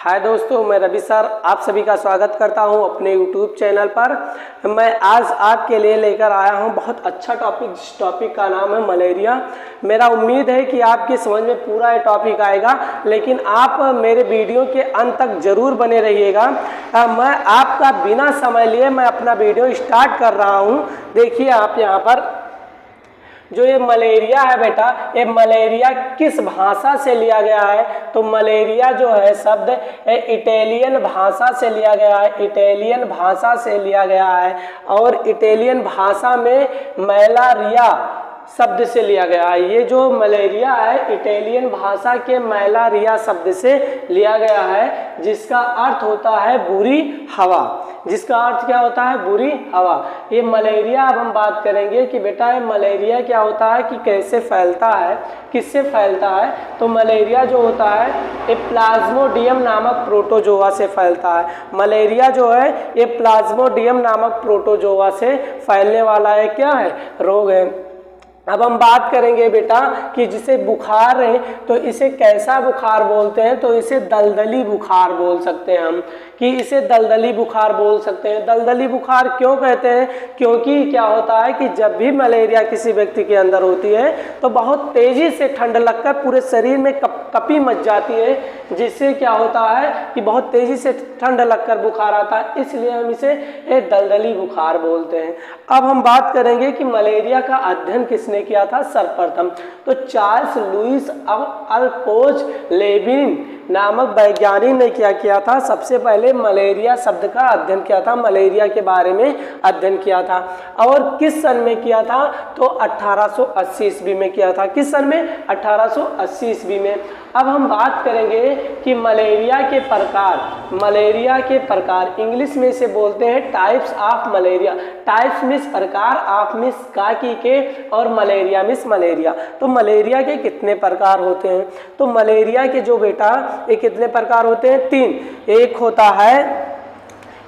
हाय दोस्तों, मैं रवि सर आप सभी का स्वागत करता हूं अपने YouTube चैनल पर। मैं आज आपके लिए लेकर आया हूं बहुत अच्छा टॉपिक, जिस टॉपिक का नाम है मलेरिया। मेरा उम्मीद है कि आपकी समझ में पूरा ये टॉपिक आएगा, लेकिन आप मेरे वीडियो के अंत तक ज़रूर बने रहिएगा। मैं आपका बिना समय लिए मैं अपना वीडियो स्टार्ट कर रहा हूँ। देखिए आप यहाँ पर जो ये मलेरिया है बेटा, ये मलेरिया किस भाषा से लिया गया है? तो मलेरिया जो है शब्द इटालियन भाषा से लिया गया है। इटालियन भाषा से लिया गया है और इटालियन भाषा में मैलारिया शब्द से लिया गया है। ये जो मलेरिया है इटालियन भाषा के मैलारिया शब्द से लिया गया है, जिसका अर्थ होता है बुरी हवा। जिसका अर्थ क्या होता है? बुरी हवा। ये मलेरिया, अब हम बात करेंगे कि बेटा ये मलेरिया क्या होता है, कि कैसे फैलता है, किससे फैलता है। तो मलेरिया जो होता है ये प्लाज्मोडियम नामक प्रोटोजोआ से फैलता है। मलेरिया जो है ये प्लाज्मोडियम नामक प्रोटोजोआ से फैलने वाला है क्या है? रोग है। अब हम बात करेंगे बेटा कि जिसे बुखार है तो इसे कैसा बुखार बोलते हैं? तो इसे दलदली बुखार बोल सकते हैं हम, कि इसे दलदली बुखार बोल सकते हैं। दलदली बुखार क्यों कहते हैं? क्योंकि क्या होता है कि जब भी मलेरिया किसी व्यक्ति के अंदर होती है तो बहुत तेज़ी से ठंड लगकर पूरे शरीर में कपी मच जाती है, जिससे क्या होता है कि बहुत तेज़ी से ठंड लगकर बुखार आता है, इसलिए हम इसे दलदली बुखार बोलते हैं। अब हम बात करेंगे कि मलेरिया का अध्ययन किसने किया था सर्वप्रथम? तो चार्ल्स लुइस अल्फोंस लेविन नामक वैज्ञानिक ने क्या किया था? सबसे पहले मलेरिया शब्द का अध्ययन किया था, मलेरिया के बारे में अध्ययन किया था। और किस सन में किया था? तो 1880 ईस्वी में किया था। किस सन में? 1880 ईस्वी में। अब हम बात करेंगे कि मलेरिया के प्रकार। मलेरिया के प्रकार इंग्लिश में इसे बोलते हैं types of malaria. Types means प्रकार, ऑफ मीन्स काकी के, और मलेरिया मीन्स मलेरिया। तो मलेरिया के कितने प्रकार होते हैं? तो मलेरिया के जो बेटा ये कितने प्रकार होते हैं? 3। एक होता है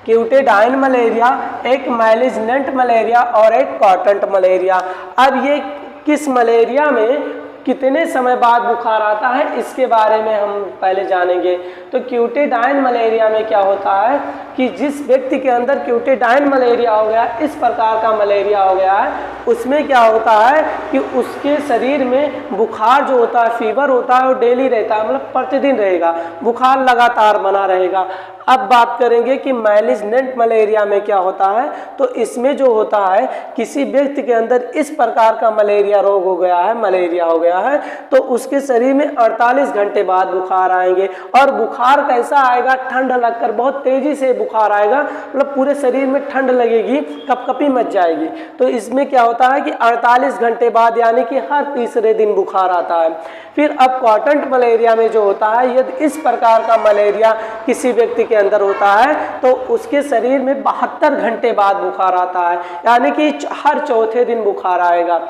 क्यूटेडाइन मलेरिया, एक मैलिग्नेंट मलेरिया और एक कॉटेंट मलेरिया। अब ये किस मलेरिया में कितने समय बाद बुखार आता है, इसके बारे में हम पहले जानेंगे। तो क्यूटेडाइन मलेरिया में क्या होता है कि जिस व्यक्ति के अंदर क्यूटेडाइन मलेरिया हो गया, इस प्रकार का मलेरिया हो गया है, उसमें क्या होता है कि उसके शरीर में बुखार जो होता है, फीवर होता है, वो डेली रहता है, मतलब प्रतिदिन रहेगा, बुखार लगातार बना रहेगा। अब बात करेंगे कि मैलिग्नेंट मलेरिया में क्या होता है। तो इसमें जो होता है किसी व्यक्ति के अंदर इस प्रकार का मलेरिया रोग हो गया है, मलेरिया हो गया है, तो उसके शरीर में 48 घंटे बाद बुखार आएंगे। और बुखार कैसा आएगा? ठंड लगकर बहुत तेजी से बुखार आएगा, मतलब पूरे शरीर में ठंड लगेगी, कपकपी मच जाएगी। तो इसमें क्या होता है कि 48 घंटे बाद, यानी कि हर तीसरे दिन बुखार आता है। फिर अब कॉटेंट मलेरिया में जो होता है, यदि इस प्रकार का मलेरिया किसी व्यक्ति के अंदर होता है तो उसके शरीर में 72 घंटे बाद बुखार आता है, यानी कि हर चौथे दिन बुखार आएगा।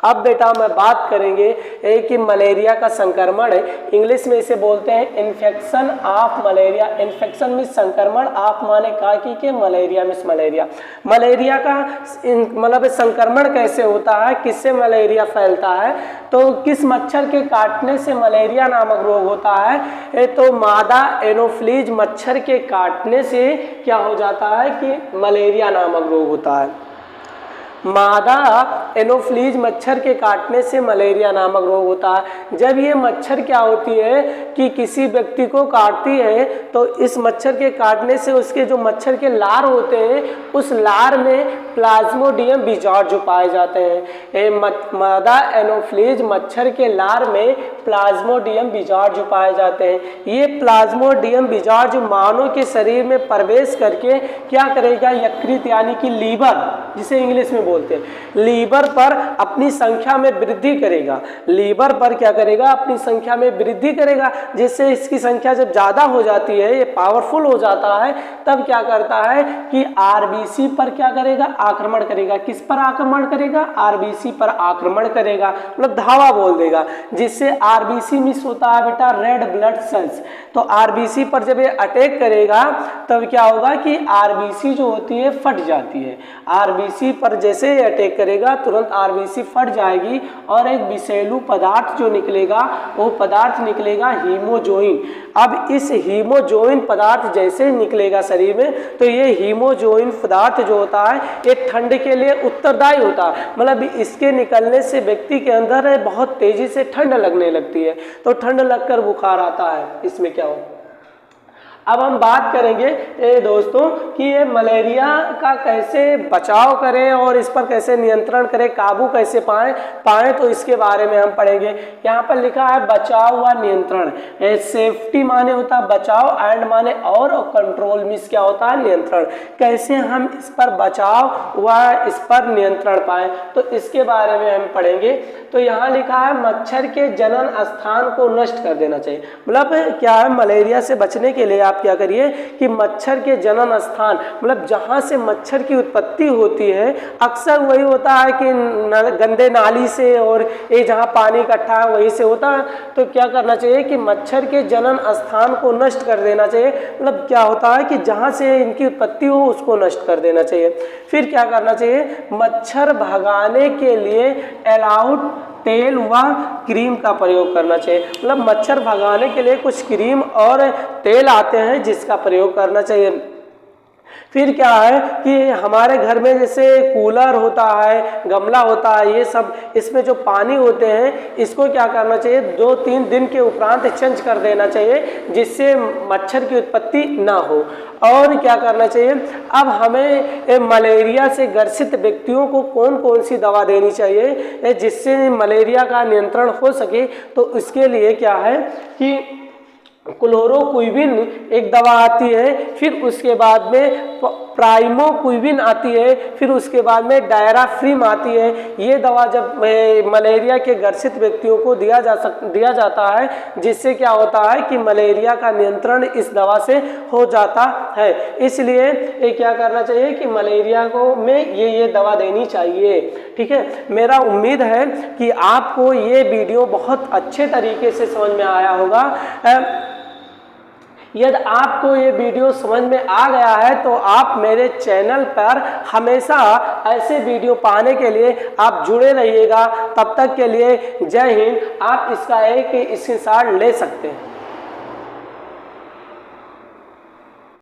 अब बेटा मैं बात करेंगे कि मलेरिया का संक्रमण है, इंग्लिश में इसे बोलते हैं infection of malaria. Infection means संक्रमण, ऑफ माने काकी के, मलेरिया मीन्स मलेरिया। मलेरिया का मतलब संक्रमण कैसे होता है, किससे मलेरिया फैलता है? तो किस मच्छर के काटने से मलेरिया नामक रोग होता है? तो मादा एनोफ्लीज मच्छर के काटने से क्या हो जाता है कि मलेरिया नामक रोग होता है। मादा एनोफ्लीज मच्छर के काटने से मलेरिया नामक रोग होता है। जब ये मच्छर क्या होती है कि किसी व्यक्ति को काटती है, तो इस मच्छर के काटने से उसके जो मच्छर के लार होते हैं, उस लार में प्लाज्मोडियम बीजार्ड पाए जाते हैं। मादा एनोफ्लीज मच्छर के लार में प्लाज्मोडियम बीजार्ड पाए जाते हैं। ये प्लाज्मोडियम बीजार्ड मानव के शरीर में प्रवेश करके क्या करेगा? यकृत यानी कि लीवर, जिसे इंग्लिश में बोलते हैं, लीवर पर अपनी संख्या में वृद्धि करेगा। लीवर पर क्या करेगा? अपनी संख्या में वृद्धि करेगा, जिससे इसकी संख्या जब ज़्यादा हो जाती है, ये पावरफुल हो जाता है, तब क्या करता है कि आरबीसी पर क्या करेगा? आक्रमण करेगा। किस पर आक्रमण करेगा? आरबीसी पर आक्रमण करेगा, मतलब धावा बोल देगा, जिससे आरबीसी मिस होता है बेटा रेड ब्लड सेल्स। तो आरबीसी पर जब ये अटैक करेगा तब क्या होगा कि आरबीसी जो होती है फट जाती है। आरबीसी पर जैसे जैसे ही अटैक करेगा तुरंत आरबीसी फट जाएगी और एक विषैलू पदार्थ जो निकलेगा वो पदार्थ निकलेगा हीमोजोइन। अब इस हीमोजोइन पदार्थ जैसे ही निकलेगा शरीर में तो ये हीमोजोइन पदार्थ जो होता है ये ठंड के लिए उत्तरदायी होता है, मतलब इसके निकलने से व्यक्ति के अंदर बहुत तेजी से ठंड लगने लगती है, तो ठंड लगकर बुखार आता है। इसमें क्या होता है, अब हम बात करेंगे दोस्तों कि ये मलेरिया का कैसे बचाव करें और इस पर कैसे नियंत्रण करें, काबू कैसे पाएं तो इसके बारे में हम पढ़ेंगे। यहाँ पर लिखा है बचाव व नियंत्रण। सेफ्टी माने होता है बचाव, एंड माने और कंट्रोल मीन्स क्या होता है नियंत्रण। कैसे हम इस पर बचाव व इस पर नियंत्रण पाएं तो इसके बारे में हम पढ़ेंगे। तो यहाँ लिखा है मच्छर के जनन स्थान को नष्ट कर देना चाहिए। मतलब क्या है, मलेरिया से बचने के लिए आप क्या करिए कि मच्छर के जनन स्थान, मतलब जहाँ से मच्छर की उत्पत्ति होती है, अक्सर वही होता है कि गंदे नाली से और ये जहाँ पानी इकट्ठा है वहीं से होता है। तो क्या करना चाहिए कि मच्छर के जनन स्थान को नष्ट कर देना चाहिए। मतलब क्या होता है कि जहाँ से इनकी उत्पत्ति हो उसको नष्ट कर देना चाहिए। फिर क्या करना चाहिए, मच्छर भगाने के लिए अलाउड तेल व क्रीम का प्रयोग करना चाहिए। मतलब मच्छर भगाने के लिए कुछ क्रीम और तेल आते हैं जिसका प्रयोग करना चाहिए। फिर क्या है कि हमारे घर में जैसे कूलर होता है, गमला होता है, ये सब इसमें जो पानी होते हैं इसको क्या करना चाहिए 2-3 दिन के उपरांत चेंज कर देना चाहिए जिससे मच्छर की उत्पत्ति ना हो। और क्या करना चाहिए, अब हमें मलेरिया से ग्रसित व्यक्तियों को कौन कौन सी दवा देनी चाहिए जिससे मलेरिया का नियंत्रण हो सके, तो इसके लिए क्या है कि क्लोरोक्विन एक दवा आती है, फिर उसके बाद में प्राइमोक्विन आती है, फिर उसके बाद में डायराफ्रिम आती है। ये दवा जब मलेरिया के ग्रसित व्यक्तियों को दिया जाता है जिससे क्या होता है कि मलेरिया का नियंत्रण इस दवा से हो जाता है। इसलिए ये क्या करना चाहिए कि मलेरिया को में ये दवा देनी चाहिए। ठीक है, मेरा उम्मीद है कि आपको ये वीडियो बहुत अच्छे तरीके से समझ में आया होगा। यदि आपको ये वीडियो समझ में आ गया है तो आप मेरे चैनल पर हमेशा ऐसे वीडियो पाने के लिए आप जुड़े रहिएगा। तब तक के लिए जय हिंद। आप इसका एक स्क्रीनशॉट ले सकते हैं।